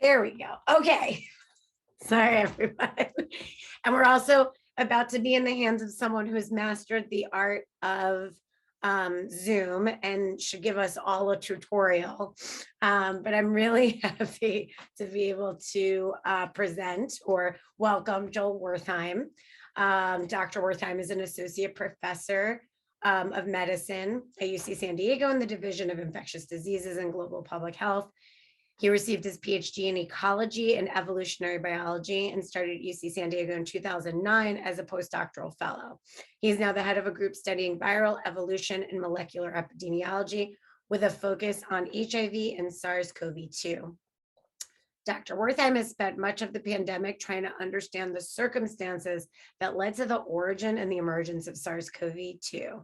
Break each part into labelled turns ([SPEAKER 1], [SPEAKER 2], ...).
[SPEAKER 1] There we go. Okay. Sorry, everybody. And we're also about to be in the hands of someone who has mastered the art of Zoom and should give us all a tutorial. But I'm really happy to be able to present or welcome Joel Wertheim. Dr. Wertheim is an associate professor of medicine at UC San Diego in the Division of Infectious Diseases and Global Public Health. He received his PhD in ecology and evolutionary biology and started at UC San Diego in 2009 as a postdoctoral fellow. He is now the head of a group studying viral evolution and molecular epidemiology with a focus on HIV and SARS-CoV-2. Dr. Wertheim has spent much of the pandemic trying to understand the circumstances that led to the origin and the emergence of SARS-CoV-2.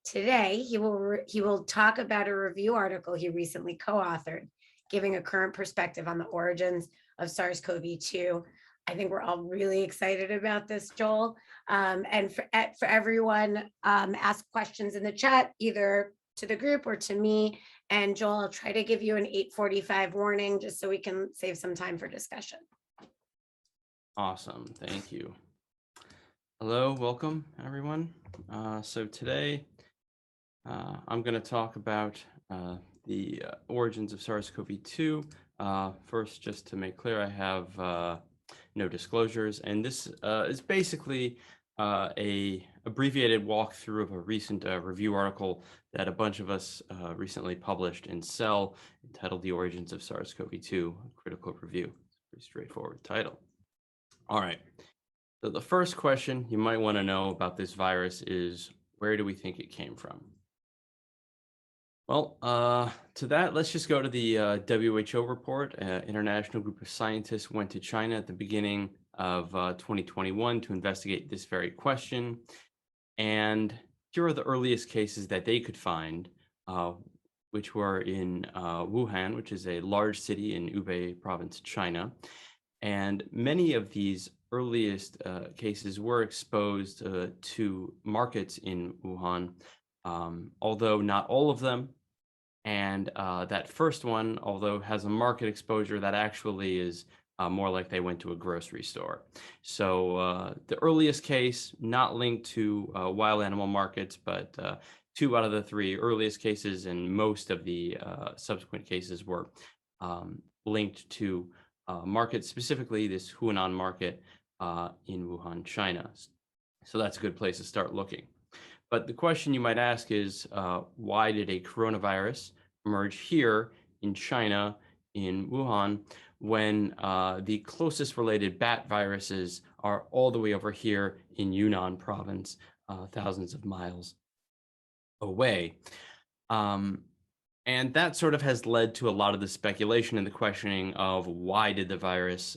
[SPEAKER 1] Today, he will talk about a review article he recently co-authored, giving a current perspective on the origins of SARS-CoV-2. I think we're all really excited about this, Joel. And for everyone, ask questions in the chat, either to the group or to me. And Joel, I'll try to give you an 8:45 warning just so we can save some time for discussion.
[SPEAKER 2] Awesome, thank you. Hello, welcome everyone. So today, I'm going to talk about the origins of SARS-CoV-2. First, just to make clear, I have no disclosures, and this is basically a abbreviated walkthrough of a recent review article that a bunch of us recently published in Cell entitled The Origins of SARS-CoV-2, Critical Review. Pretty straightforward title. All right, so the first question you might want to know about this virus is, where do we think it came from? Well, to that, let's just go to the WHO report. International group of scientists went to China at the beginning of 2021 to investigate this very question. And here are the earliest cases that they could find, which were in Wuhan, which is a large city in Hubei province, China. And many of these earliest cases were exposed to markets in Wuhan, although not all of them. And that first one, although has a market exposure, that actually is more like they went to a grocery store. So the earliest case, not linked to wild animal markets, but 2 out of the 3 earliest cases, and most of the subsequent cases were linked to markets, specifically this Huanan market in Wuhan, China. So that's a good place to start looking. But the question you might ask is, why did a coronavirus emerge here in China, in Wuhan, when the closest related bat viruses are all the way over here in Yunnan province, thousands of miles away? And that sort of has led to a lot of the speculation and the questioning of, why did the virus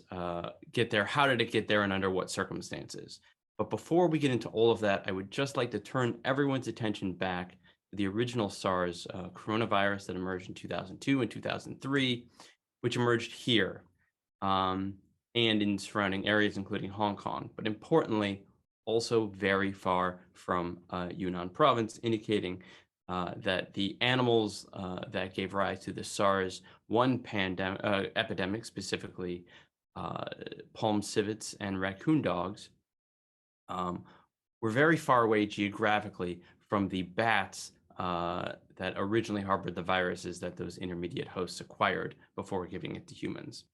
[SPEAKER 2] get there? How did it get there, and under what circumstances? But before we get into all of that, I would just like to turn everyone's attention back to the original SARS coronavirus that emerged in 2002 and 2003, which emerged here and in surrounding areas, including Hong Kong, but importantly, also very far from Yunnan province, indicating that the animals that gave rise to the SARS-1 epidemic, specifically palm civets and raccoon dogs, were very far away geographically from the bats that originally harbored the viruses that those intermediate hosts acquired before giving it to humans.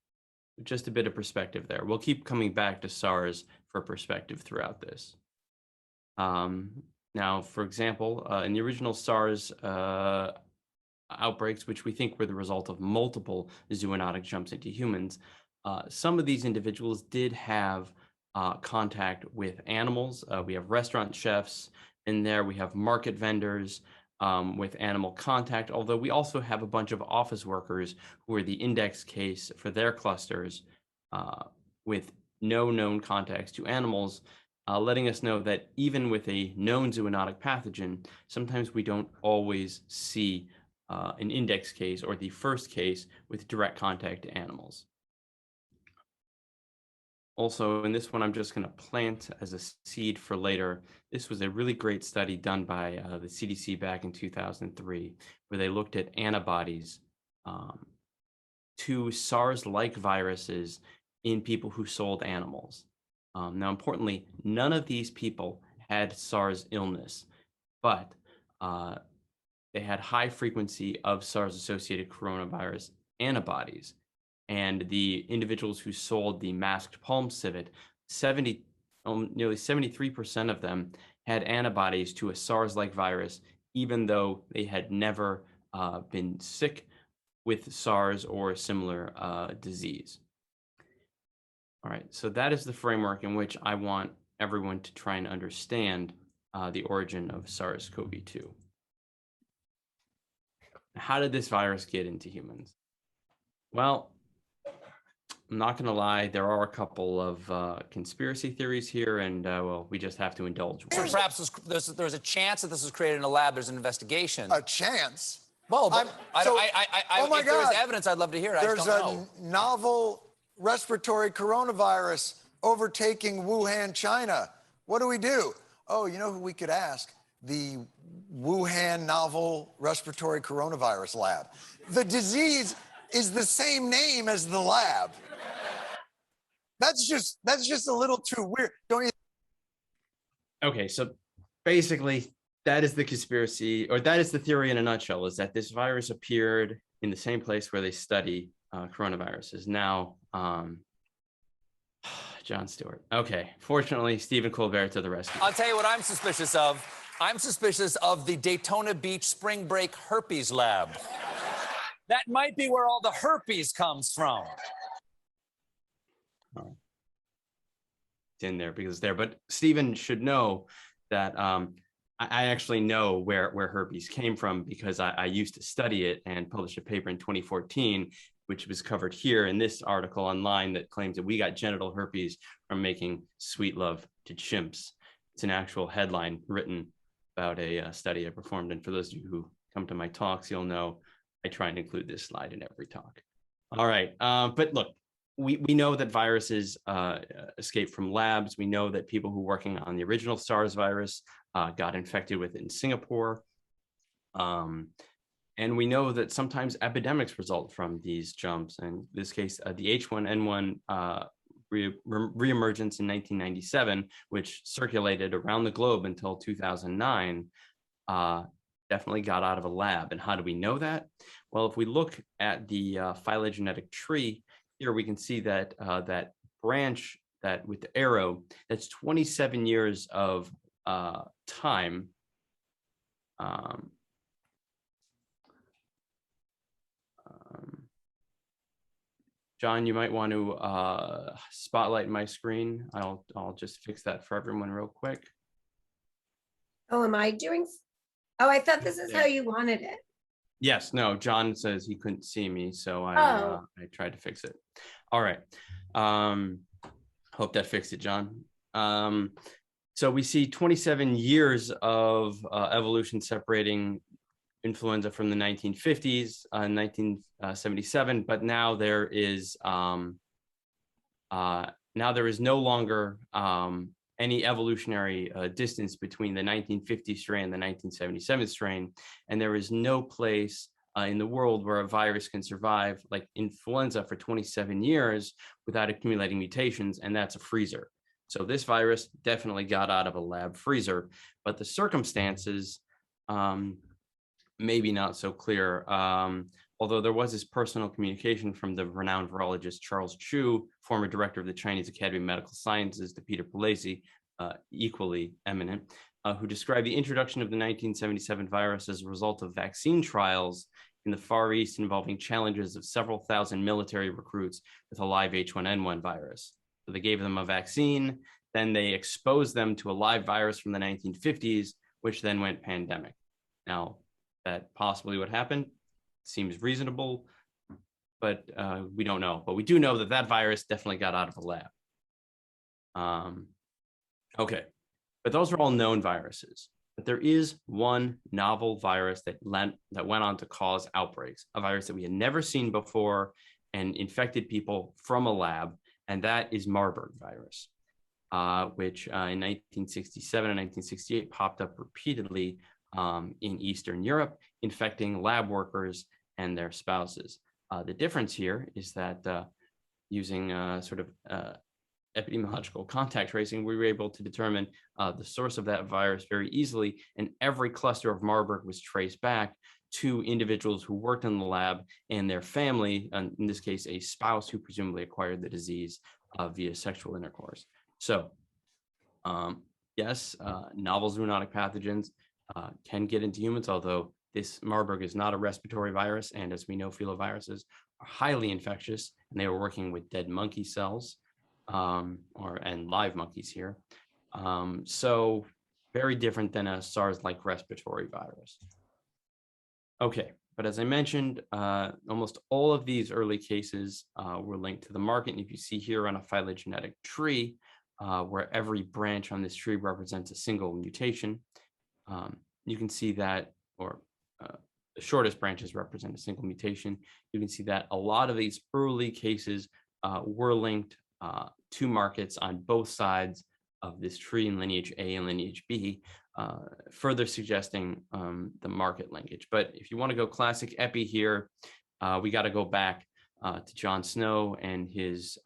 [SPEAKER 2] Just a bit of perspective there. We'll keep coming back to SARS for perspective throughout this. Now, for example, in the original SARS outbreaks, which we think were the result of multiple zoonotic jumps into humans, some of these individuals did have contact with animals. We have restaurant chefs in there. We have market vendors with animal contact, although we also have a bunch of office workers who are the index case for their clusters with no known contacts to animals, letting us know that even with a known zoonotic pathogen, sometimes we don't always see an index case or the first case with direct contact to animals. Also, in this one, I'm just going to plant as a seed for later. This was a really great study done by the CDC back in 2003, where they looked at antibodies 2 SARS-like viruses in people who sold animals. Now, importantly, none of these people had SARS illness, but they had high frequency of SARS-associated coronavirus antibodies. And the individuals who sold the masked palm civet, nearly 73% of them had antibodies to a SARS-like virus, even though they had never been sick with SARS or a similar disease. All right, so that is the framework in which I want everyone to try and understand the origin of SARS-CoV-2. How did this virus get into humans? Well, I'm not going to lie, there are a couple of conspiracy theories here, and well, we just have to indulge.
[SPEAKER 3] So perhaps there's a chance that this was created in a lab. There's an investigation.
[SPEAKER 4] A chance?
[SPEAKER 3] Well, but
[SPEAKER 4] oh my
[SPEAKER 3] if there was
[SPEAKER 4] God.
[SPEAKER 3] evidence, I'd love to hear it.
[SPEAKER 4] There's a novel respiratory coronavirus overtaking Wuhan, China. What do we do? Oh, you know who we could ask? The Wuhan Novel Respiratory Coronavirus Lab. The disease is the same name as the lab. That's just a little too weird, don't you?
[SPEAKER 2] Okay, so basically, that is the conspiracy, or that is the theory in a nutshell, is that this virus appeared in the same place where they study coronaviruses. Now, John Stewart. Okay, fortunately, Stephen Colbert to the rescue.
[SPEAKER 3] I'll tell you what I'm suspicious of. I'm suspicious of the Daytona Beach Spring Break Herpes Lab. That might be where all the herpes comes from.
[SPEAKER 2] Oh. It's in there because it's there, but Stephen should know that I actually know where herpes came from because I used to study it and published a paper in 2014, which was covered here in this article online that claims that we got genital herpes from making sweet love to chimps. It's an actual headline written about a study I performed. And for those of you who come to my talks, you'll know I try and include this slide in every talk. All right, but look, we know that viruses escape from labs. We know that people who were working on the original SARS virus got infected with it in Singapore. And we know that sometimes epidemics result from these jumps. In this case, the H1N1 reemergence in 1997, which circulated around the globe until 2009, definitely got out of a lab. And how do we know that? Well, if we look at the phylogenetic tree, here we can see that that branch that with the arrow, that's 27 years of time. John, you might want to spotlight my screen. I'll just fix that for everyone real quick.
[SPEAKER 1] Oh, am I doing? Oh, I thought this is how you wanted it.
[SPEAKER 2] Yes, no, John says he couldn't see me, so I tried to fix it. All right. Hope that fixed it, John. So we see 27 years of evolution separating influenza from the 1950s, 1977, but now there is no longer any evolutionary distance between the 1950 strain and the 1977 strain, and there is no place in the world where a virus can survive like influenza for 27 years without accumulating mutations, and that's a freezer. So this virus definitely got out of a lab freezer, but the circumstances maybe not so clear. Although there was this personal communication from the renowned virologist Charles Chu, former director of the Chinese Academy of Medical Sciences, to Peter Palese, equally eminent, who described the introduction of the 1977 virus as a result of vaccine trials in the Far East involving challenges of several thousand military recruits with a live H1N1 virus. So they gave them a vaccine, then they exposed them to a live virus from the 1950s, which then went pandemic. Now, that possibly what happened seems reasonable, but we don't know. But we do know that that virus definitely got out of the lab. Okay, but those are all known viruses. But there is one novel virus that went on to cause outbreaks, a virus that we had never seen before and infected people from a lab, and that is Marburg virus, which in 1967 and 1968 popped up repeatedly in Eastern Europe, infecting lab workers and their spouses. The difference here is that using epidemiological contact tracing, we were able to determine the source of that virus very easily, and every cluster of Marburg was traced back to individuals who worked in the lab and their family, and in this case, a spouse who presumably acquired the disease via sexual intercourse. So, yes, novel zoonotic pathogens can get into humans, although this Marburg is not a respiratory virus, and as we know, filoviruses are highly infectious, and they were working with dead monkey cells and live monkeys here. So very different than a SARS-like respiratory virus. Okay, but as I mentioned, almost all of these early cases were linked to the market. And if you see here on a phylogenetic tree, where every branch on this tree represents a single mutation, you can see that, or the shortest branches represent a single mutation. You can see that a lot of these early cases were linked to markets on both sides of this tree in lineage A and lineage B, further suggesting the market linkage. But if you want to go classic epi here, we got to go back to John Snow and his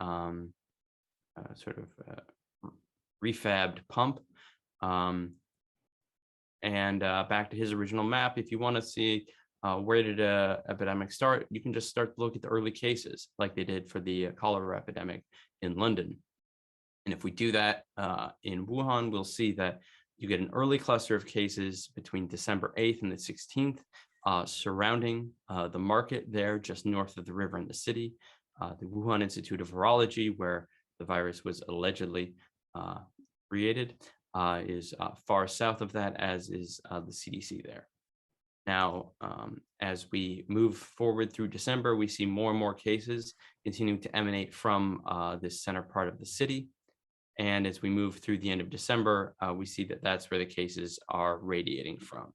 [SPEAKER 2] refabbed pump, and back to his original map. If you want to see where did epidemic start, you can just start to look at the early cases like they did for the cholera epidemic in London. And if we do that in Wuhan, we'll see that you get an early cluster of cases between December 8th and the 16th surrounding the market there just north of the river in the city. The Wuhan Institute of Virology, where the virus was allegedly created, is far south of that, as is the CDC there. Now, as we move forward through December, we see more and more cases continuing to emanate from this center part of the city. And as we move through the end of December, we see that that's where the cases are radiating from.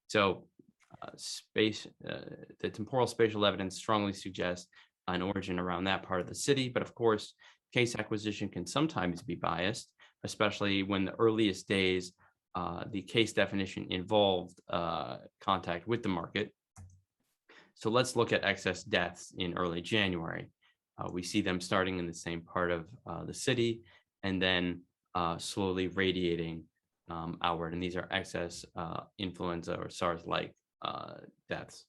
[SPEAKER 2] So the temporal spatial evidence strongly suggests an origin around that part of the city. But of course, case acquisition can sometimes be biased, especially when the earliest days the case definition involved contact with the market. So let's look at excess deaths in early January. We see them starting in the same part of the city and then slowly radiating outward. And these are excess influenza or SARS-like deaths.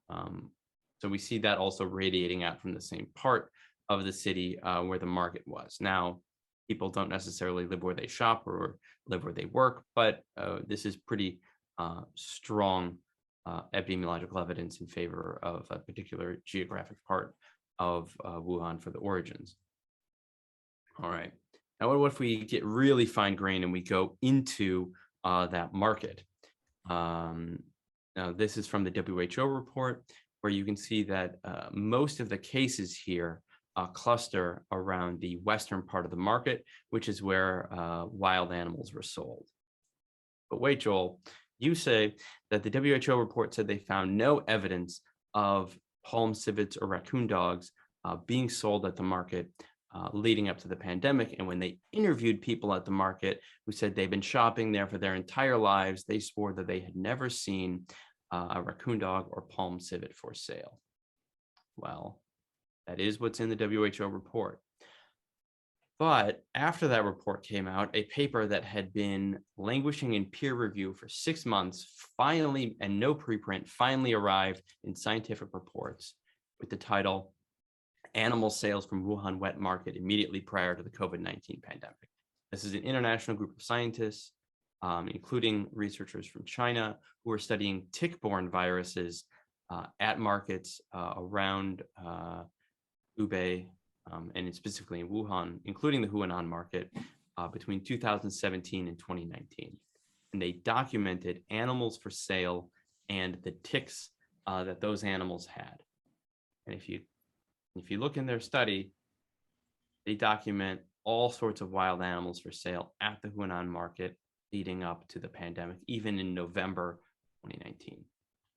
[SPEAKER 2] So we see that also radiating out from the same part of the city where the market was. Now, people don't necessarily live where they shop or live where they work, but this is pretty strong epidemiological evidence in favor of a particular geographic part of Wuhan for the origins. All right. Now, what if we get really fine grained and we go into that market? Now, this is from the WHO report, where you can see that most of the cases here cluster around the western part of the market, which is where wild animals were sold. But wait, Joel, you say that the WHO report said they found no evidence of palm civets or raccoon dogs being sold at the market leading up to the pandemic. And when they interviewed people at the market who said they've been shopping there for their entire lives, they swore that they had never seen a raccoon dog or palm civet for sale. Well, that is what's in the WHO report. But after that report came out, a paper that had been languishing in peer review for 6 months finally, and no preprint, finally arrived in scientific reports with the title Animal Sales from Wuhan Wet Market Immediately Prior to the COVID-19 Pandemic. This is an international group of scientists, including researchers from China, who are studying tick-borne viruses at markets around Hubei, and specifically in Wuhan, including the Huanan market, between 2017 and 2019. And they documented animals for sale and the ticks that those animals had. And if you look in their study, they document all sorts of wild animals for sale at the Huanan market leading up to the pandemic, even in November 2019.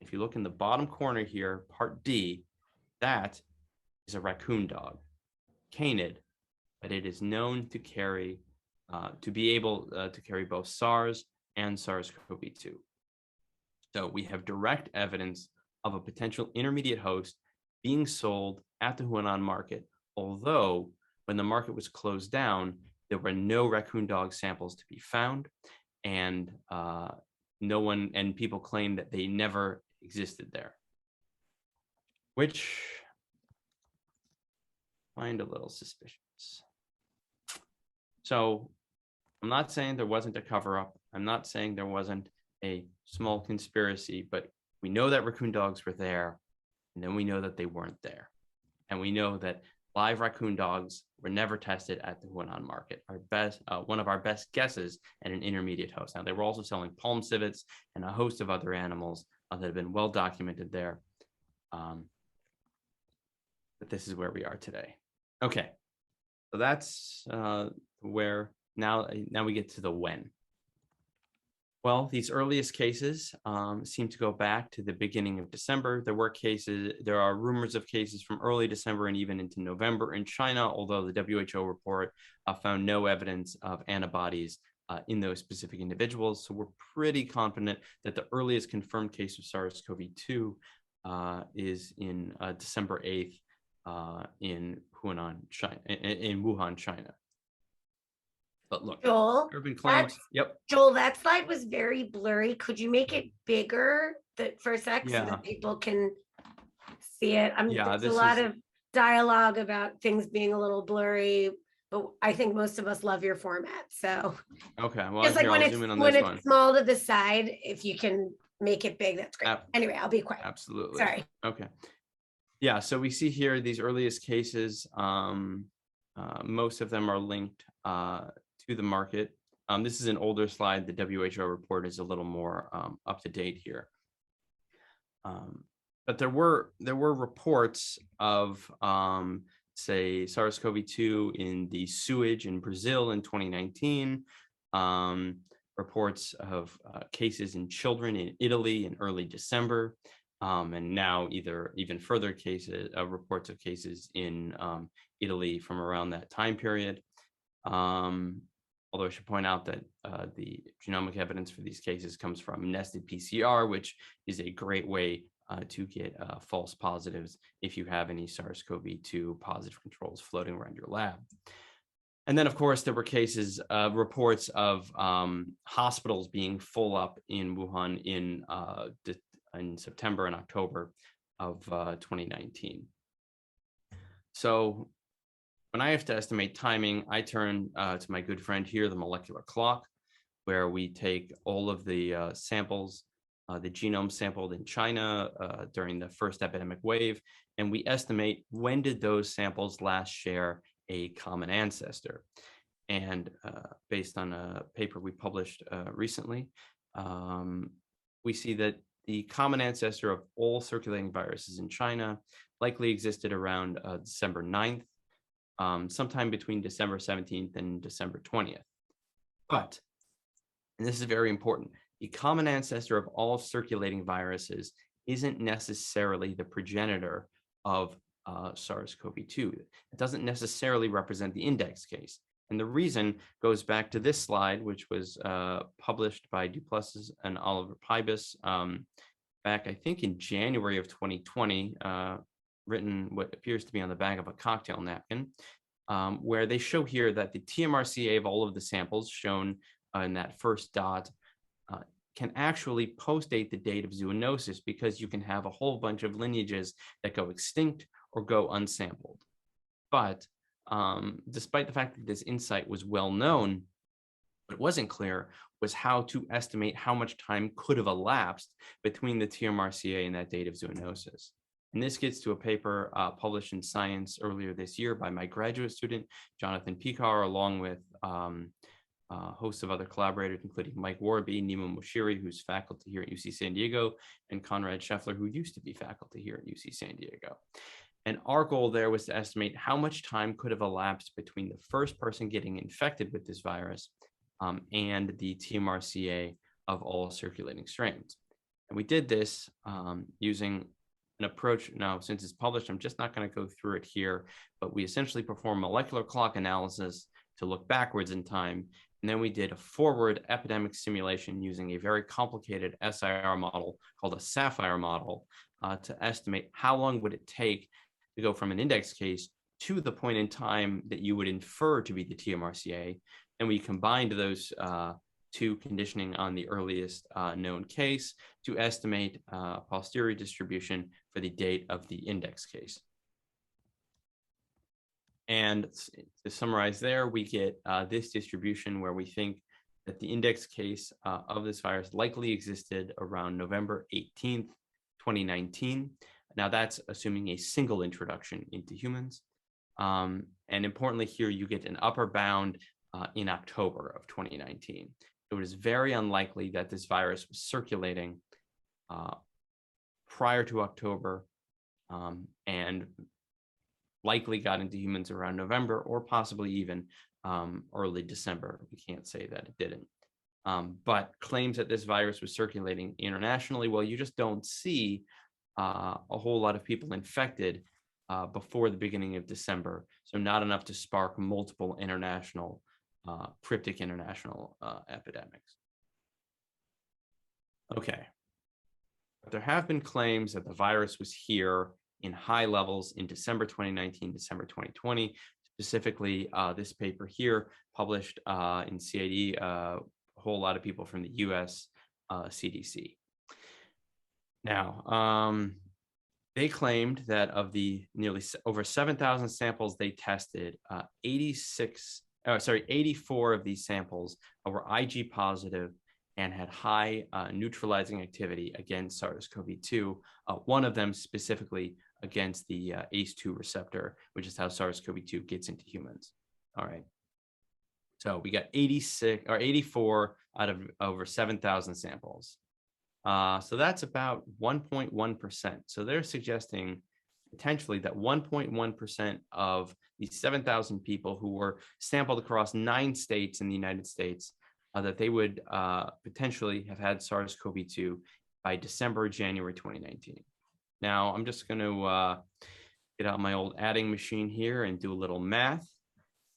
[SPEAKER 2] If you look in the bottom corner here, part D, that is a raccoon dog, canid, but it is known to carry, to be able to carry both SARS and SARS-CoV-2. So we have direct evidence of a potential intermediate host being sold at the Huanan market, although when the market was closed down, there were no raccoon dog samples to be found, and no one, and people claimed that they never existed there, which I find a little suspicious. So I'm not saying there wasn't a cover-up. I'm not saying there wasn't a small conspiracy, but we know that raccoon dogs were there, and then we know that they weren't there. And we know that live raccoon dogs were never tested at the Huanan market. One of our best guesses at an intermediate host. Now, they were also selling palm civets and a host of other animals that have been well documented there. But this is where we are today. Okay, so that's where now we get to the when. Well, these earliest cases seem to go back to the beginning of December. There are rumors of cases from early December and even into November in China, although the WHO report found no evidence of antibodies in those specific individuals. So we're pretty confident that the earliest confirmed case of SARS-CoV-2 is in December 8th in Wuhan, China. But look,
[SPEAKER 1] Joel,
[SPEAKER 2] urban claims. Yep.
[SPEAKER 1] Joel, that slide was very blurry. Could you make it bigger for a sec so
[SPEAKER 2] Yeah.
[SPEAKER 1] that people can see it?
[SPEAKER 2] Yeah,
[SPEAKER 1] there's a lot of dialogue about things being a little blurry, but I think most of us love your format. So
[SPEAKER 2] okay, well,
[SPEAKER 1] just like
[SPEAKER 2] here,
[SPEAKER 1] when
[SPEAKER 2] I'll
[SPEAKER 1] it's
[SPEAKER 2] zoom in on
[SPEAKER 1] when
[SPEAKER 2] this
[SPEAKER 1] it's
[SPEAKER 2] one.
[SPEAKER 1] small to the side, if you can make it big, that's great. Anyway, I'll be quiet.
[SPEAKER 2] Absolutely.
[SPEAKER 1] Sorry.
[SPEAKER 2] Okay. Yeah, so we see here these earliest cases. Most of them are linked to the market. This is an older slide. The WHO report is a little more up to date here. But there were reports of say SARS-CoV-2 in the sewage in Brazil in 2019. Reports of cases in children in Italy in early December. And now even further cases, reports of cases in Italy from around that time period. Although I should point out that the genomic evidence for these cases comes from nested PCR, which is a great way to get false positives if you have any SARS-CoV-2 positive controls floating around your lab. And then, of course, there were cases, reports of hospitals being full up in Wuhan in September and October of 2019. So when I have to estimate timing, I turn to my good friend here, the molecular clock, where we take all of the samples, the genome sampled in China during the first epidemic wave, and we estimate when did those samples last share a common ancestor. And based on a paper we published recently, we see that the common ancestor of all circulating viruses in China likely existed around December 9th, sometime between December 17th and December 20th. But, and this is very important, the common ancestor of all circulating viruses isn't necessarily the progenitor of SARS-CoV-2. It doesn't necessarily represent the index case. And the reason goes back to this slide, which was published by Duplessis and Oliver Pybus back, I think, in January of 2020, written what appears to be on the back of a cocktail napkin, where they show here that the TMRCA of all of the samples shown in that first dot can actually postdate the date of zoonosis, because you can have a whole bunch of lineages that go extinct or go unsampled. But despite the fact that this insight was well known, what wasn't clear was how to estimate how much time could have elapsed between the TMRCA and that date of zoonosis. And this gets to a paper published in Science earlier this year by my graduate student, Jonathan Pekar, along with a host of other collaborators, including Mike Warby, Nima Moshiri, who's faculty here at UC San Diego, and Conrad Scheffler, who used to be faculty here at UC San Diego. And our goal there was to estimate how much time could have elapsed between the first person getting infected with this virus and the TMRCA of all circulating strains. And we did this using an approach. Now, since it's published, I'm just not going to go through it here, but we essentially perform molecular clock analysis to look backwards in time. And then we did a forward epidemic simulation using a very complicated SIR model called a SAPPHIRE model to estimate how long would it take to go from an index case to the point in time that you would infer to be the TMRCA. And we combined those two conditioning on the earliest known case to estimate posterior distribution for the date of the index case. And to summarize there, we get this distribution where we think that the index case of this virus likely existed around November 18th, 2019. Now that's assuming a single introduction into humans. And importantly here, you get an upper bound in October of 2019. It is very unlikely that this virus was circulating prior to October and likely got into humans around November or possibly even early December. We can't say that it didn't. But claims that this virus was circulating internationally, well, you just don't see a whole lot of people infected before the beginning of December. So not enough to spark multiple international, cryptic international epidemics. Okay. But there have bed claims that the virus was here in high levels in December 2019, December 2020. Specifically, this paper here published in CID, a whole lot of people from the US CDC. Now, they claimed that of the nearly over 7,000 samples they tested, 84 of these samples were IG positive and had high neutralizing activity against SARS-CoV-2, one of them specifically against the ACE2 receptor, which is how SARS-CoV-2 gets into humans. All right. So we got 84 out of over 7,000 samples. So that's about 1.1%. So they're suggesting potentially that 1.1% of the 7,000 people who were sampled across 9 states in the United States, that they would potentially have had SARS-CoV-2 by December, January 2019. Now, I'm just going to get out my old adding machine here and do a little math.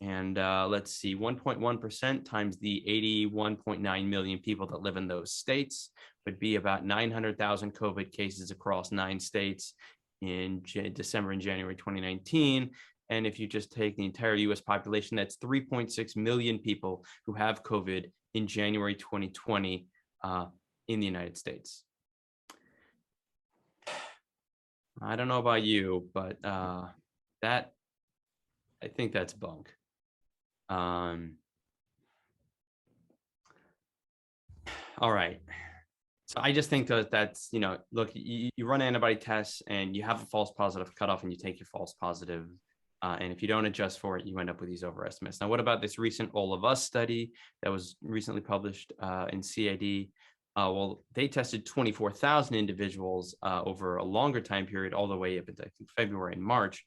[SPEAKER 2] And let's see, 1.1% times the 81.9 million people that live in those states would be about 900,000 COVID cases across 9 states in December and January 2019. And if you just take the entire US population, that's 3.6 million people who have COVID in January 2020 in the United States. I don't know about you, but I think that's bunk. All right. So I just think that that's, look, you run antibody tests and you have a false positive cutoff and you take your false positive. And if you don't adjust for it, you end up with these overestimates. Now, what about this recent All of Us study that was recently published in CID? Well, they tested 24,000 individuals over a longer time period, all the way up into February and March,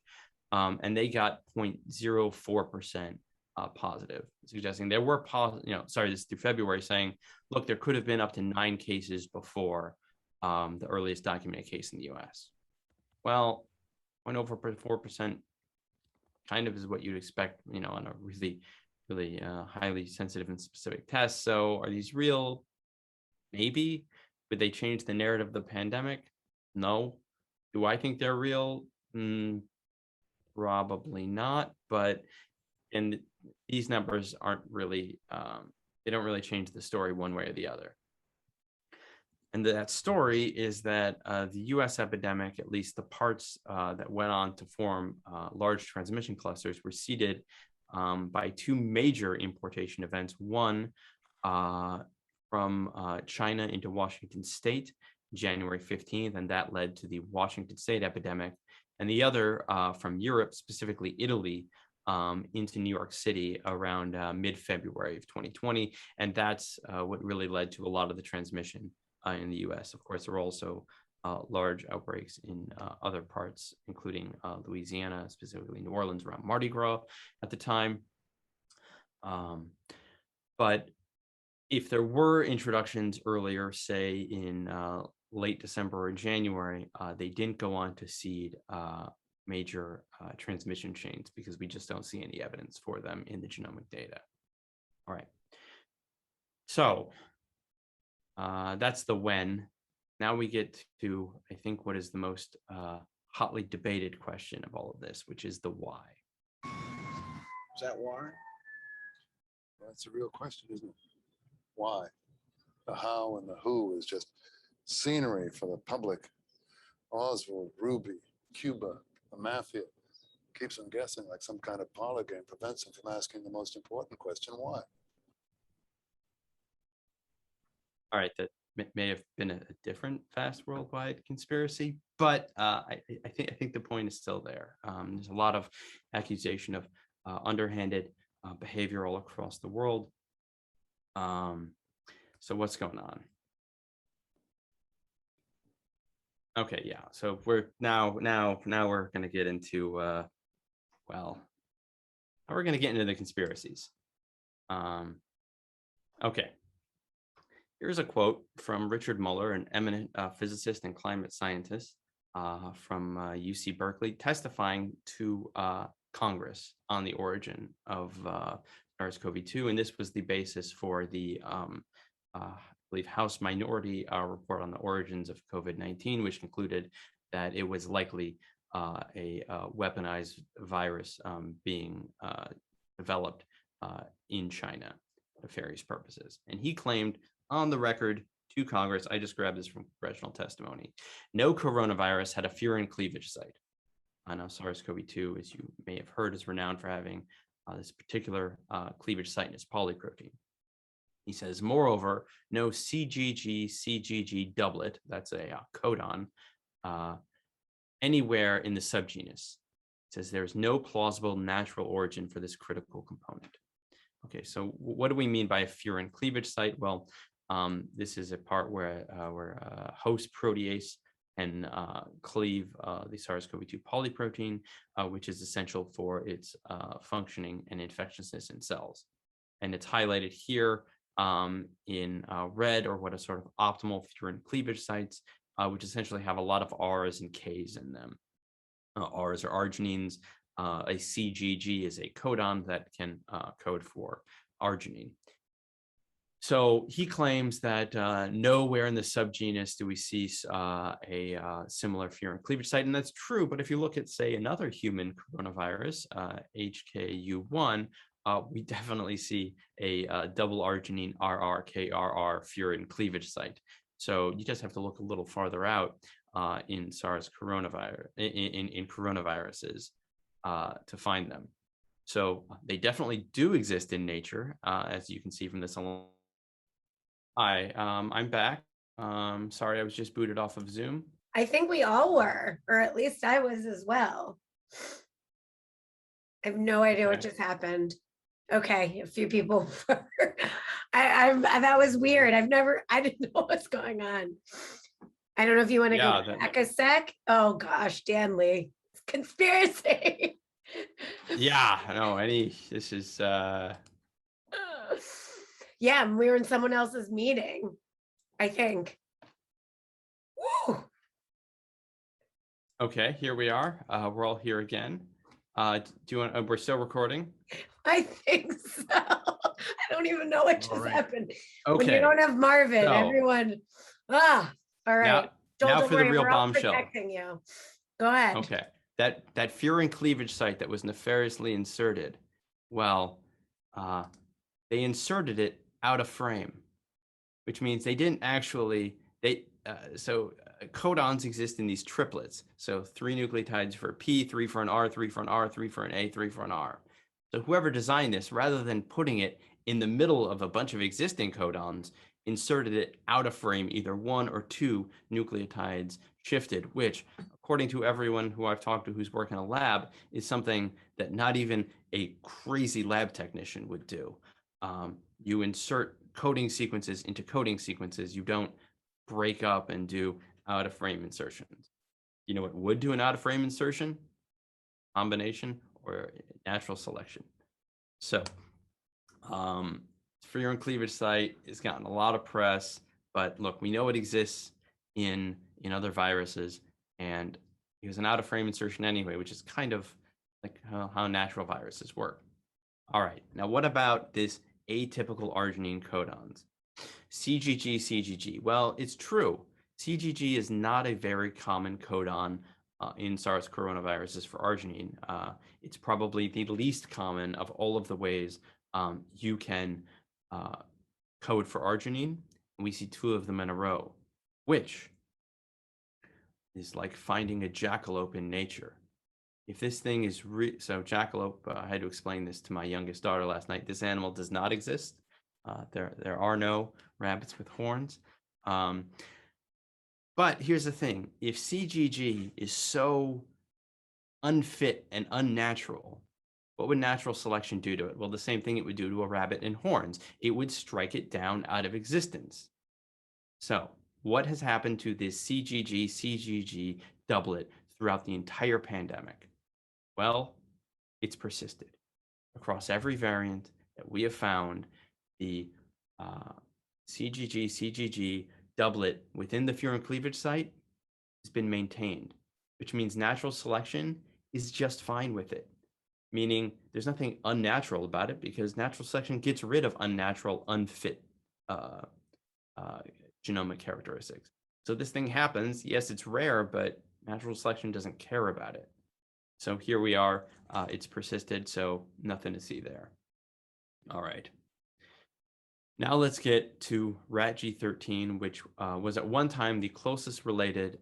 [SPEAKER 2] and they got 0.04% positive, suggesting there were this through February, saying, look, there could have been up to 9 cases before the earliest documented case in the U.S. Well, 0.04% kind of is what you'd expect, on a really, really highly sensitive and specific test. So, are these real? Maybe. Would they change the narrative of the pandemic? No. Do I think they're real? Probably not. But these numbers aren't really, they don't really change the story one way or the other. And that story is that the US epidemic, at least the parts that went on to form large transmission clusters, were seeded by 2 major importation events. One, from China into Washington State, January 15th, and that led to the Washington State epidemic. And the other from Europe, specifically Italy, into New York City around mid-February of 2020. And that's what really led to a lot of the transmission in the US. Of course, there were also large outbreaks in other parts, including Louisiana, specifically New Orleans around Mardi Gras at the time. But if there were introductions earlier, say in late December or January, they didn't go on to seed major transmission chains because we just don't see any evidence for them in the genomic data. All right. So that's the when. Now we get to, I think, what is the most hotly debated question of all of this, which is the why.
[SPEAKER 5] Is that why?
[SPEAKER 6] That's a real question, isn't it? Why? The how and the who is just scenery for the public. Oswald, Ruby, Cuba, the mafia. Keeps them guessing like some kind of parlor game, prevents them from asking the most important question, why?
[SPEAKER 2] All right, that may have been a different vast worldwide conspiracy, but I think the point is still there. There's a lot of accusation of underhanded behavior all across the world. So what's going on? Okay, yeah. So we're now we're going to get into well, now we're going to get into the conspiracies. Okay. Here's a quote from Richard Muller, an eminent physicist and climate scientist from UC Berkeley, testifying to Congress on the origin of SARS-CoV-2, and this was the basis for the I believe House Minority report on the origins of COVID-19, which concluded that it was likely a weaponized virus being developed in China for various purposes. And he claimed on the record to Congress, I just grabbed this from congressional testimony, no coronavirus had a furin cleavage site. I know SARS-CoV-2, as you may have heard, is renowned for having this particular cleavage site in its polyprotein. He says, moreover, no CGG doublet, that's a codon, anywhere in the subgenus. It says there's no plausible natural origin for this critical component. Okay, so what do we mean by a furin cleavage site? Well, this is a part where a host protease can cleave the SARS-CoV-2 polyprotein, which is essential for its functioning and infectiousness in cells. And it's highlighted here in red, or what are sort of optimal furin cleavage sites, which essentially have a lot of R's and K's in them. R's are arginines. A CGG is a codon that can code for arginine. So he claims that nowhere in the subgenus do we see a similar furin cleavage site, and that's true. But if you look at, say, another human coronavirus, HKU1, we definitely see a double arginine RRKRR furin cleavage site. So you just have to look a little farther out in SARS coronavirus, in coronaviruses to find them. So they definitely do exist in nature, as you can see from this alone. Hi, I'm back. Sorry, I was just booted off of Zoom.
[SPEAKER 1] I think we all were, or at least I was as well. I have no idea what just happened. Okay, a few people were. That was weird. I didn't know what's going on. I don't know if you want to go back a sec. Oh gosh, Dan Lee, conspiracy.
[SPEAKER 2] Yeah, no, this is
[SPEAKER 1] yeah, we were in someone else's meeting, I think. Woo.
[SPEAKER 2] Okay, here we are. We're all here again. Do you want? We're still recording.
[SPEAKER 1] I think so. I don't even know what just happened.
[SPEAKER 2] Okay.
[SPEAKER 1] When you don't have Marvin, everyone. All right.
[SPEAKER 2] Now for the
[SPEAKER 1] worry,
[SPEAKER 2] real
[SPEAKER 1] we're all
[SPEAKER 2] bombshell.
[SPEAKER 1] protecting you. Go ahead.
[SPEAKER 2] Okay. That furin cleavage site that was nefariously inserted. Well, they inserted it out of frame, which means they didn't actually. Codons exist in these triplets. So 3 nucleotides for P, 3 for an R, 3 for an R, 3 for an A, 3 for an R. So whoever designed this, rather than putting it in the middle of a bunch of existing codons, inserted it out of frame, either 1 or 2 nucleotides shifted, which, according to everyone who I've talked to who's working in a lab, is something that not even a crazy lab technician would do. You insert coding sequences into coding sequences. You don't break up and do out of frame insertions. You know what would do an out of frame insertion? Combination or natural selection. So furin cleavage site has gotten a lot of press, but look, we know it exists in other viruses, and It was an out of frame insertion anyway, which is kind of like how natural viruses work. All right, now what about this atypical arginine codons? CGG, CGG. Well, it's true. CGG is not a very common codon in SARS coronaviruses for arginine. It's probably the least common of all of the ways you can code for arginine. And we see 2 of them in a row, which is like finding a jackalope in nature. If this thing is so jackalope, I had to explain this to my youngest daughter last night. This animal does not exist. There are no rabbits with horns. But here's the thing: if CGG is so unfit and unnatural, what would natural selection do to it? Well, the same thing it would do to a rabbit in horns. It would strike it down out of existence. So what has happened to this CGG doublet throughout the entire pandemic? Well, it's persisted. Across every variant that we have found, the CGG doublet within the furin cleavage site has been maintained, which means natural selection is just fine with it. Meaning there's nothing unnatural about it, because natural selection gets rid of unnatural, unfit genomic characteristics. So this thing happens. Yes, it's rare, but natural selection doesn't care about it. So here we are. It's persisted, so nothing to see there. All right. Now let's get to rat G13, which was at one time the closest related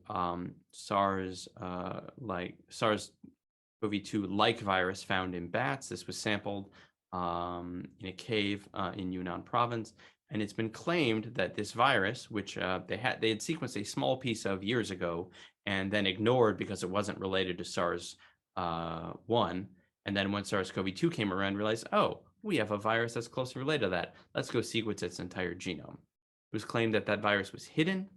[SPEAKER 2] SARS-CoV-2-like virus found in bats. This was sampled in a cave in Yunnan province, and it's been claimed that this virus, which they had sequenced a small piece of years ago and then ignored because it wasn't related to SARS-1, and then when SARS-CoV-2 came around, realized, oh, we have a virus that's closely related to that. Let's go sequence its entire genome. It was claimed that that virus was hidden,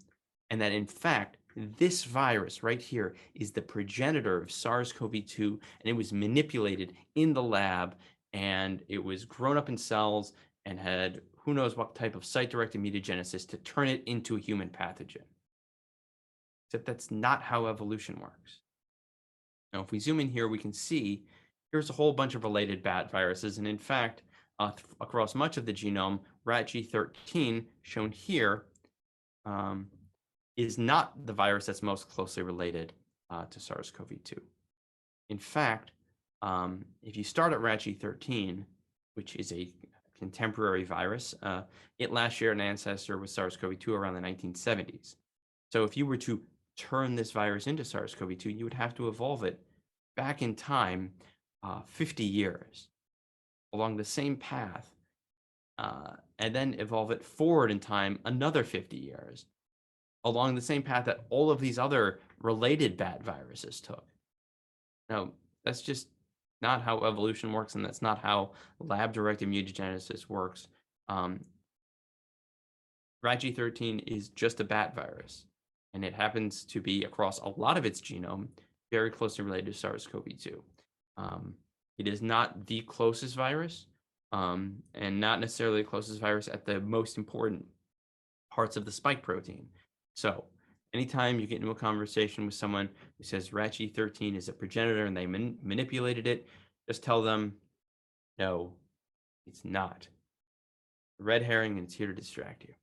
[SPEAKER 2] and that in fact, this virus right here is the progenitor of SARS-CoV-2, and it was manipulated in the lab, and it was grown up in cells and had who knows what type of site-directed mutagenesis to turn it into a human pathogen. Except that's not how evolution works. Now, if we zoom in here, we can see here's a whole bunch of related bat viruses, and in fact, across much of the genome, rat G13, shown here, is not the virus that's most closely related to SARS-CoV-2. In fact, if you start at rat G13, which is a contemporary virus, it last shared an ancestor with SARS-CoV-2 around the 1970s. So if you were to turn this virus into SARS-CoV-2, you would have to evolve it back in time 50 years along the same path, and then evolve it forward in time another 50 years along the same path that all of these other related bat viruses took. Now, that's just not how evolution works, and that's not how lab-directed mutagenesis works. Rat G13 is just a bat virus, and it happens to be across a lot of its genome very closely related to SARS-CoV-2. It is not the closest virus, and not necessarily the closest virus at the most important parts of the spike protein. So anytime you get into a conversation with someone who says rat G13 is a progenitor and they manipulated it, just tell them, no, it's not. Red herring, and it's here to distract you.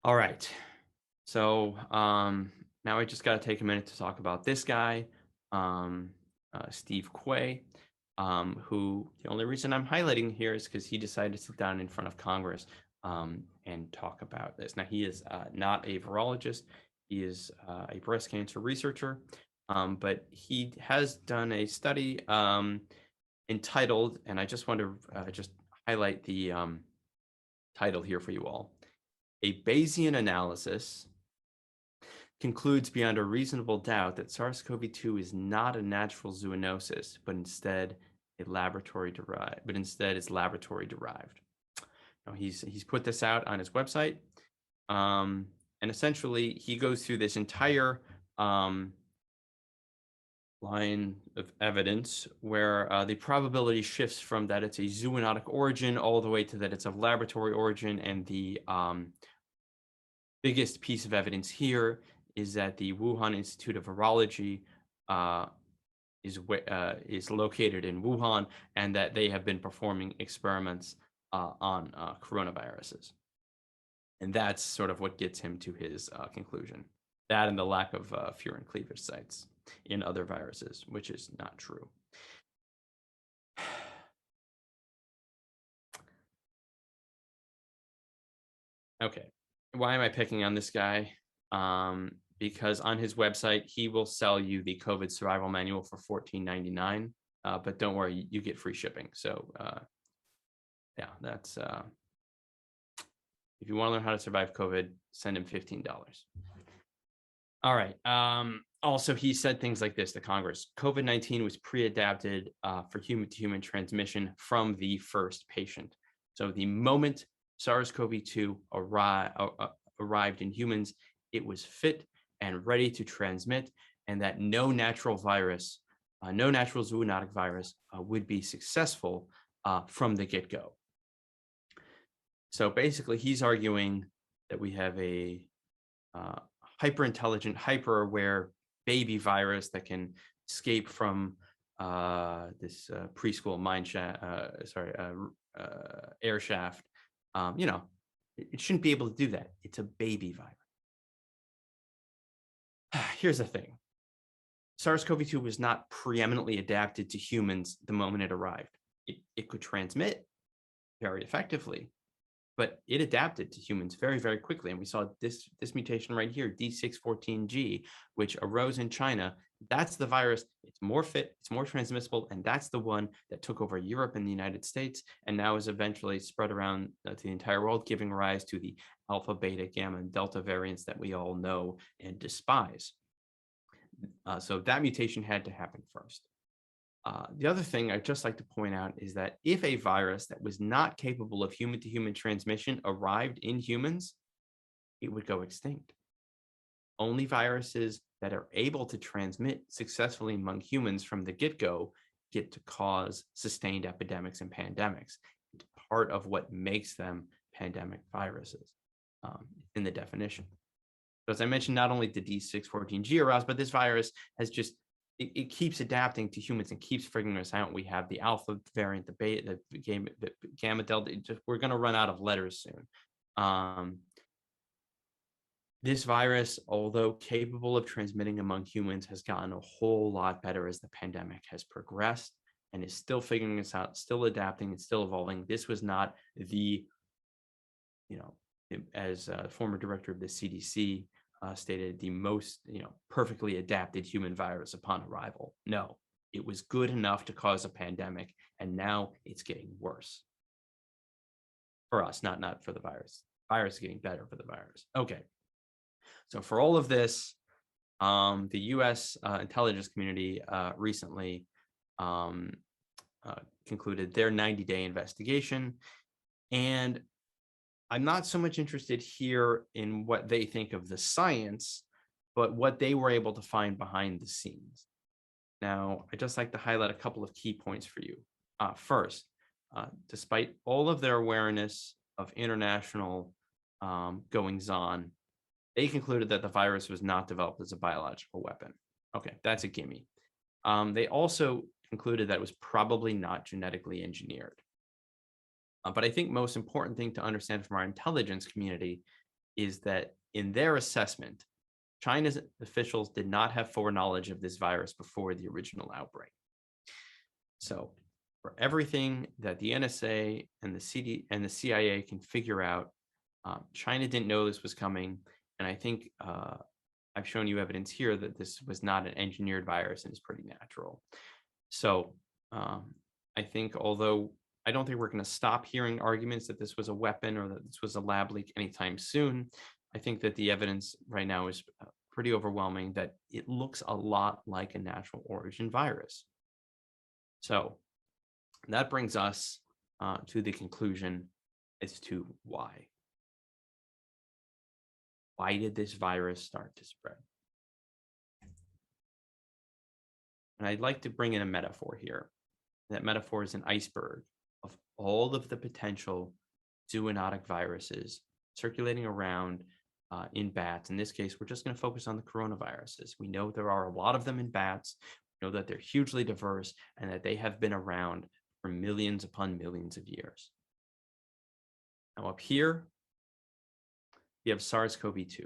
[SPEAKER 2] All right. So now I just got to take a minute to talk about this guy, Steve Quay, who the only reason I'm highlighting here is because he decided to sit down in front of Congress and talk about this. Now, he is not a virologist. He is a breast cancer researcher, but he has done a study entitled, and I just want to just highlight the title here for you all. A Bayesian analysis concludes beyond a reasonable doubt that SARS-CoV-2 is not a natural zoonosis, but instead is laboratory derived. Now, he's put this out on his website, and essentially he goes through this entire line of evidence where the probability shifts from that it's a zoonotic origin all the way to that it's of laboratory origin, and the biggest piece of evidence here is that the Wuhan Institute of Virology is located in Wuhan, and that they have been performing experiments on coronaviruses. And that's sort of what gets him to his conclusion. That and the lack of furin cleavage sites in other viruses, which is not true. Okay, why am I picking on this guy? Because on his website, he will sell you the COVID survival manual for $14.99. But don't worry, you get free shipping. So yeah, that's if you want to learn how to survive COVID, send him $15. All right. Also, he said things like this to Congress. COVID-19 was pre-adapted for human-to-human transmission from the first patient. So the moment SARS-CoV-2 arrived in humans, it was fit and ready to transmit, and that no natural zoonotic virus would be successful from the get-go. So basically, he's arguing that we have a hyper-intelligent, hyper-aware baby virus that can escape from this preschool air shaft. It shouldn't be able to do that. It's a baby virus. Here's the thing. SARS-CoV-2 was not preeminently adapted to humans the moment it arrived. It could transmit very effectively, but it adapted to humans very, very quickly. And we saw this mutation right here, D614G, which arose in China. That's the virus. It's more fit, it's more transmissible, and that's the one that took over Europe and the United States, and now is eventually spread around to the entire world, giving rise to the alpha, beta, gamma, and delta variants that we all know and despise. So that mutation had to happen first. The other thing I'd just like to point out is that if a virus that was not capable of human-to-human transmission arrived in humans, it would go extinct. Only viruses that are able to transmit successfully among humans from the get-go get to cause sustained epidemics and pandemics. It's part of what makes them pandemic viruses in the definition. So as I mentioned, not only did D614G arouse, but this virus has just it keeps adapting to humans and keeps figuring us out. We have the alpha variant, the beta, the gamma, delta. We're going to run out of letters soon. This virus, although capable of transmitting among humans, has gotten a whole lot better as the pandemic has progressed and is still figuring us out, still adapting and still evolving. This was not the, as former director of the CDC stated, the most perfectly adapted human virus upon arrival. No, it was good enough to cause a pandemic, and now it's getting worse for us, not for the virus. Virus is getting better for the virus. Okay, so for all of this, the U.S. Intelligence community recently concluded their 90-day investigation, and I'm not so much interested here in what they think of the science, but what they were able to find behind the scenes. Now, I'd just like to highlight a couple of key points for you. First, despite all of their awareness of international goings-on, they concluded that the virus was not developed as a biological weapon. Okay, that's a gimme. They also concluded that it was probably not genetically engineered. But I think most important thing to understand from our intelligence community is that in their assessment, China's officials did not have foreknowledge of this virus before the original outbreak. So for everything that the NSA and the CIA can figure out, China didn't know this was coming. And I think I've shown you evidence here that this was not an engineered virus and is pretty natural. So I think although I don't think we're going to stop hearing arguments that this was a weapon or that this was a lab leak anytime soon. I think that the evidence right now is pretty overwhelming that it looks a lot like a natural origin virus. So that brings us to the conclusion as to why. Why did this virus start to spread? And I'd like to bring in a metaphor here. That metaphor is an iceberg of all of the potential zoonotic viruses circulating around in bats. In this case, we're just going to focus on the coronaviruses. We know there are a lot of them in bats. We know that they're hugely diverse and that they have been around for millions upon millions of years. Now up here, we have SARS-CoV-2.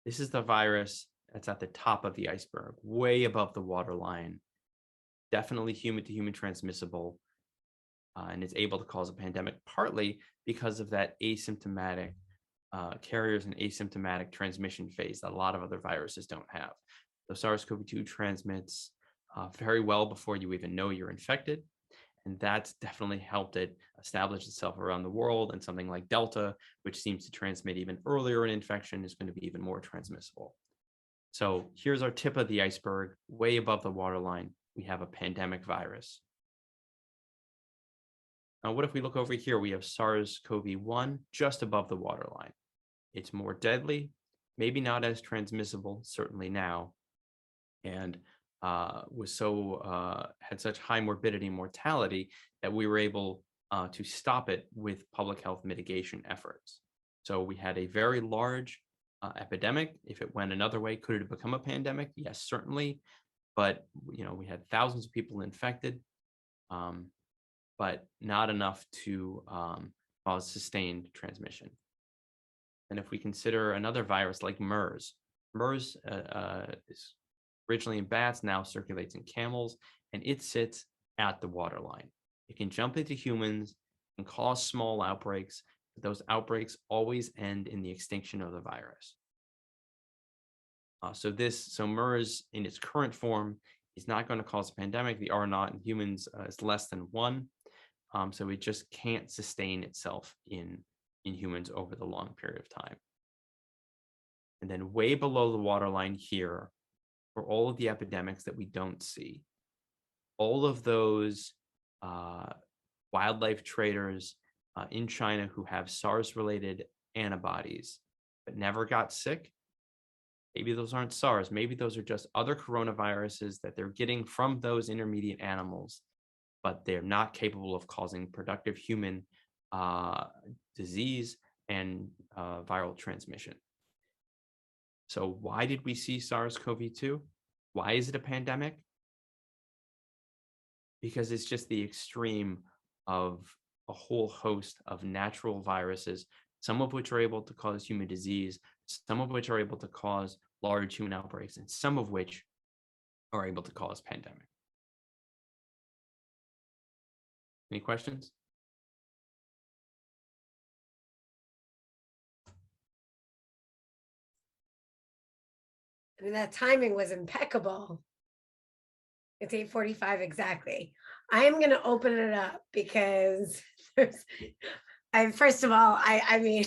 [SPEAKER 2] This is the virus that's at the top of the iceberg, way above the waterline, definitely human-to-human transmissible, and it's able to cause a pandemic partly because of that asymptomatic carriers and asymptomatic transmission phase that a lot of other viruses don't have. So SARS-CoV-2 transmits very well before you even know you're infected. And that's definitely helped it establish itself around the world. And something like Delta, which seems to transmit even earlier in infection, is going to be even more transmissible. So here's our tip of the iceberg. Way above the waterline, we have a pandemic virus. Now, what if we look over here? We have SARS-CoV-1 just above the waterline. It's more deadly, maybe not as transmissible, certainly now, and had such high morbidity and mortality that we were able to stop it with public health mitigation efforts. So we had a very large epidemic. If it went another way, could it have become a pandemic? Yes, certainly. But we had thousands of people infected, but not enough to cause sustained transmission. And if we consider another virus like MERS, MERS is originally in bats, now circulates in camels, and it sits at the waterline. It can jump into humans and cause small outbreaks, but those outbreaks always end in the extinction of the virus. So MERS in its current form is not going to cause a pandemic. The R naught in humans is less than 1. So it just can't sustain itself in humans over the long period of time. And then way below the waterline here are all of the epidemics that we don't see. All of those wildlife traders in China who have SARS-related antibodies but never got sick. Maybe those aren't SARS. Maybe those are just other coronaviruses that they're getting from those intermediate animals, but they're not capable of causing productive human disease and viral transmission. So why did we see SARS-CoV-2? Why is it a pandemic? Because it's just the extreme of a whole host of natural viruses, some of which are able to cause human disease, some of which are able to cause large human outbreaks, and some of which are able to cause pandemic. Any questions?
[SPEAKER 1] I mean, that timing was impeccable. It's 8:45 exactly. I am going to open it up because first of all, I mean,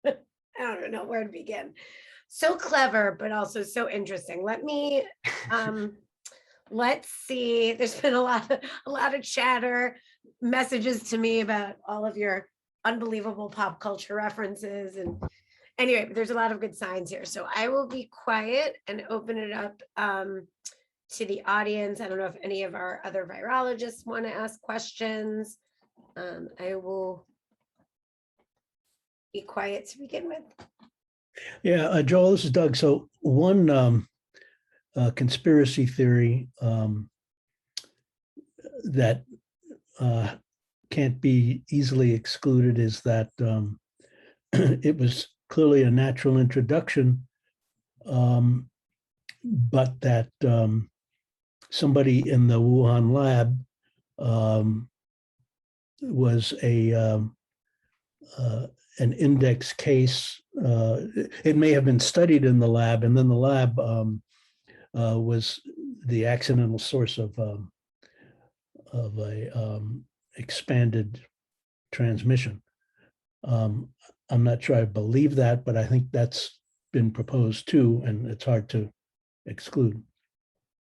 [SPEAKER 1] I don't even know where to begin. So clever, but also so interesting. Let's see. There's been a lot of chatter, messages to me about all of your unbelievable pop culture references, and anyway, there's a lot of good signs here. So I will be quiet and open it up to the audience. I don't know if any of our other virologists want to ask questions. I will be quiet to begin with.
[SPEAKER 7] Yeah, Joel, this is Doug. So one conspiracy theory that can't be easily excluded is that it was clearly a natural introduction, but that somebody in the Wuhan lab was an index case. It may have been studied in the lab, and then the lab was the accidental source of a expanded transmission. I'm not sure I believe that, but I think that's been proposed too, and it's hard to exclude.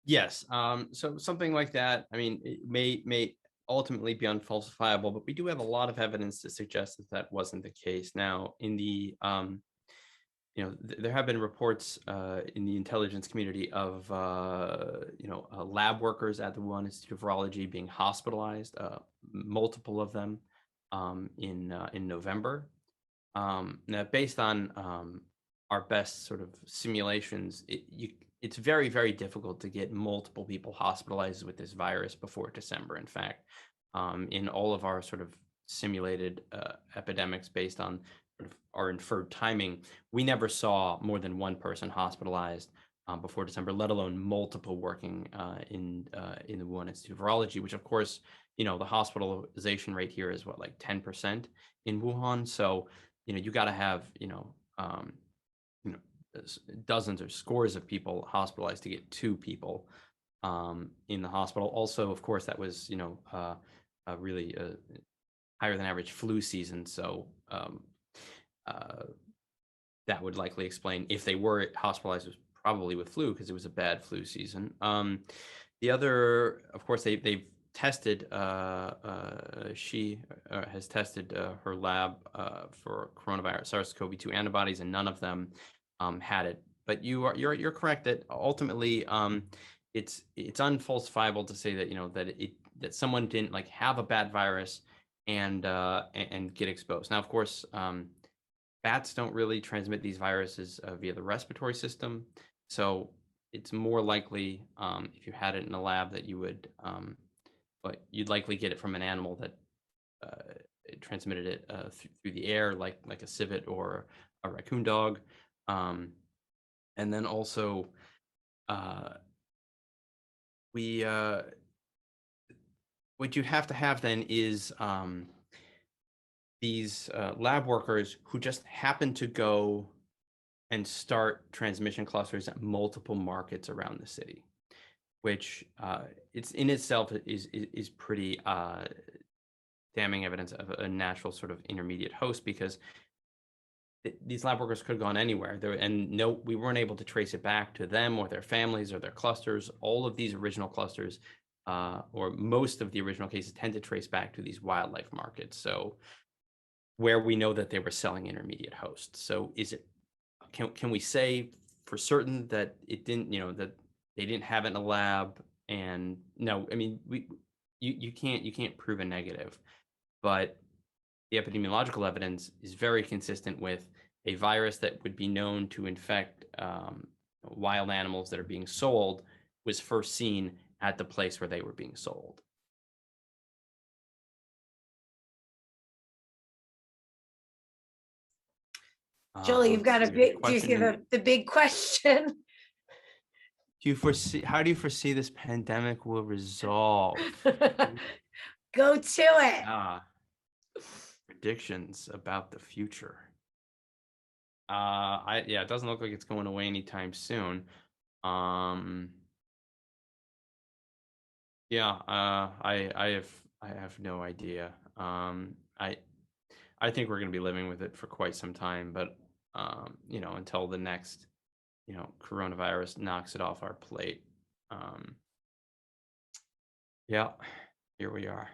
[SPEAKER 2] Yes. So something like that, I mean, it may ultimately be unfalsifiable, but we do have a lot of evidence to suggest that that wasn't the case. Now, in the there have been reports in the intelligence community of lab workers at the Wuhan Institute of Virology being hospitalized, multiple of them in November. Now, based on our best sort of simulations, it's very, very difficult to get multiple people hospitalized with this virus before December. In fact, in all of our sort of simulated epidemics based on sort of our inferred timing, we never saw more than one person hospitalized before December, let alone multiple working in the Wuhan Institute of Virology, which of course, the hospitalization rate here is what, like 10% in Wuhan. So, you got to have, dozens or scores of people hospitalized to get 2 people in the hospital. Also, of course, that was, a really higher than average flu season. So that would likely explain if they were hospitalized, it was probably with flu because it was a bad flu season. The other, of course, they've tested, she has tested her lab for coronavirus SARS-CoV-2 antibodies, and none of them had it. But you're correct that ultimately it's unfalsifiable to say that that someone didn't like have a bad virus and get exposed. Now, of course, bats don't really transmit these viruses via the respiratory system, so it's more likely if you had it in a lab that you would, but you'd likely get it from an animal that transmitted it through the air, like a civet or a raccoon dog. And then also, what you'd have to have then is these lab workers who just happen to go and start transmission clusters at multiple markets around the city, which it's in itself is pretty damning evidence of a natural sort of intermediate host, because these lab workers could have gone anywhere there, and we weren't able to trace it back to them or their families or their clusters. All of these original clusters, or most of the original cases, tend to trace back to these wildlife markets. So where we know that they were selling intermediate hosts. So can we say for certain that it didn't, that they didn't have it in a lab? And no, I mean, you can't prove a negative, but the epidemiological evidence is very consistent with a virus that would be known to infect wild animals that are being sold was first seen at the place where they were being sold.
[SPEAKER 1] Julie, you've got a big, do you see the big question?
[SPEAKER 2] How do you foresee this pandemic will resolve?
[SPEAKER 1] Go to it.
[SPEAKER 2] Predictions about the future. It doesn't look like it's going away anytime soon. I have no idea. I think we're going to be living with it for quite some time, but until the next coronavirus knocks it off our plate. Here we are.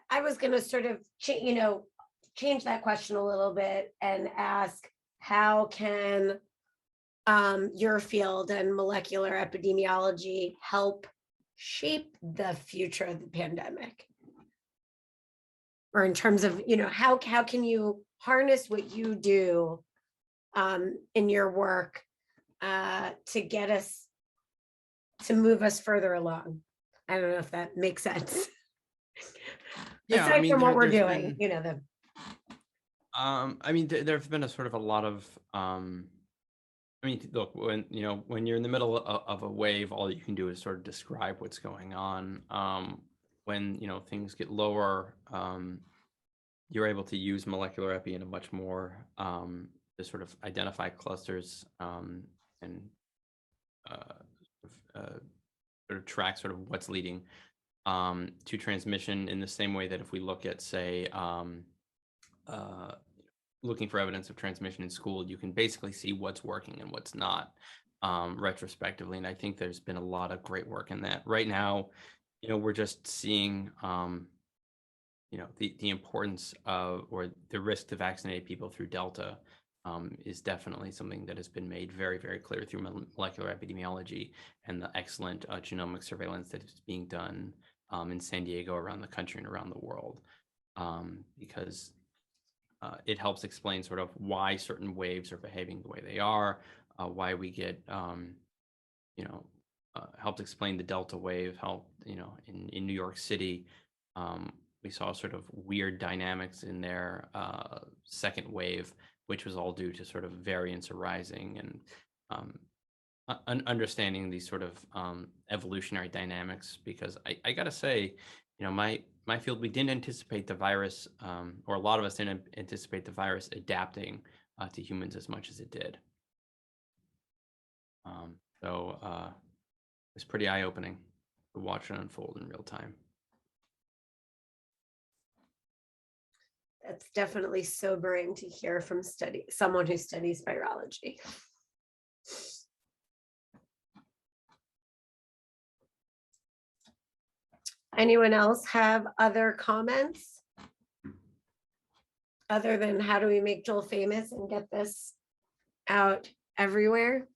[SPEAKER 1] I was going to sort of change that question a little bit and ask, how can your field and molecular epidemiology help shape the future of the pandemic? Or in terms of, how can you harness what you do in your work to get us, to move us further along? I don't know if that makes sense. Aside from what we're doing,
[SPEAKER 2] there have been a sort of a lot of, look, when you're in the middle of a wave, all you can do is sort of describe what's going on. When, things get lower, you're able to use molecular epi in a much more, to sort of identify clusters and sort of track sort of what's leading to transmission, in the same way that if we look at, say, looking for evidence of transmission in school, you can basically see what's working and what's not retrospectively. And I think there's been a lot of great work in that. Right now, we're just seeing, the importance of, or the risk to vaccinate people through Delta is definitely something that has been made very, very clear through molecular epidemiology and the excellent genomic surveillance that is being done in San Diego, around the country, and around the world. Because it helps explain sort of why certain waves are behaving the way they are, why we get, helped explain the Delta wave, in New York City, we saw sort of weird dynamics in their second wave, which was all due to sort of variants arising and understanding these sort of evolutionary dynamics. Because I gotta say, my field, we didn't anticipate the virus, or a lot of us didn't anticipate the virus adapting to humans as much as it did. So it was pretty eye-opening to watch it unfold in real time.
[SPEAKER 1] That's definitely sobering to hear from someone who studies virology. Anyone else have other comments? Other than how do we make Joel famous and get this out everywhere?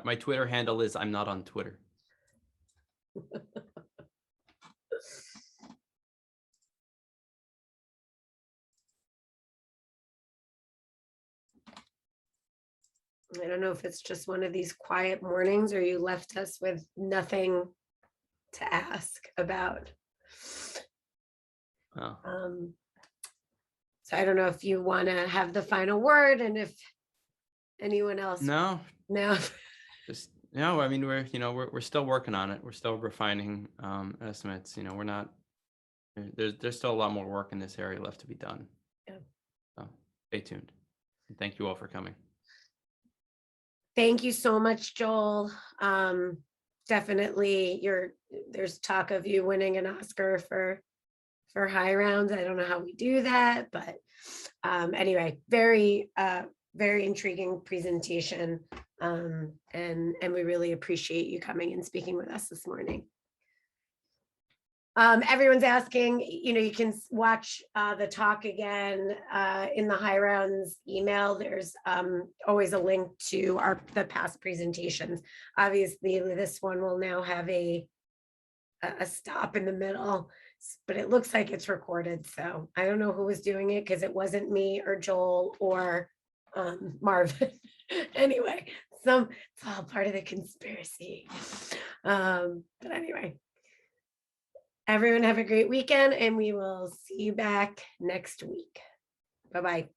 [SPEAKER 2] My Twitter handle is I'm not on Twitter.
[SPEAKER 1] I don't know if it's just one of these quiet mornings or you left us with nothing to ask about.
[SPEAKER 2] Oh.
[SPEAKER 1] So I don't know if you want to have the final word, and if anyone else.
[SPEAKER 2] No,
[SPEAKER 1] No.
[SPEAKER 2] just no. I mean, we're still working on it. We're still refining estimates. We're not. There's still a lot more work in this area left to be done.
[SPEAKER 1] Yeah.
[SPEAKER 2] So stay tuned. And thank you all for coming.
[SPEAKER 1] Thank you so much, Joel. Definitely, there's talk of you winning an Oscar for high rounds. I don't know how we do that, but anyway, very intriguing presentation, and we really appreciate you coming and speaking with us this morning. Everyone's asking, you can watch the talk again in the high rounds email. There's always a link to the past presentations. Obviously, this one will now have a stop in the middle, but it looks like it's recorded. So I don't know who was doing it, because it wasn't me or Joel or Marvin. Anyway, it's all part of the conspiracy. But anyway. Everyone have a great weekend, and we will see you back next week. Bye-bye.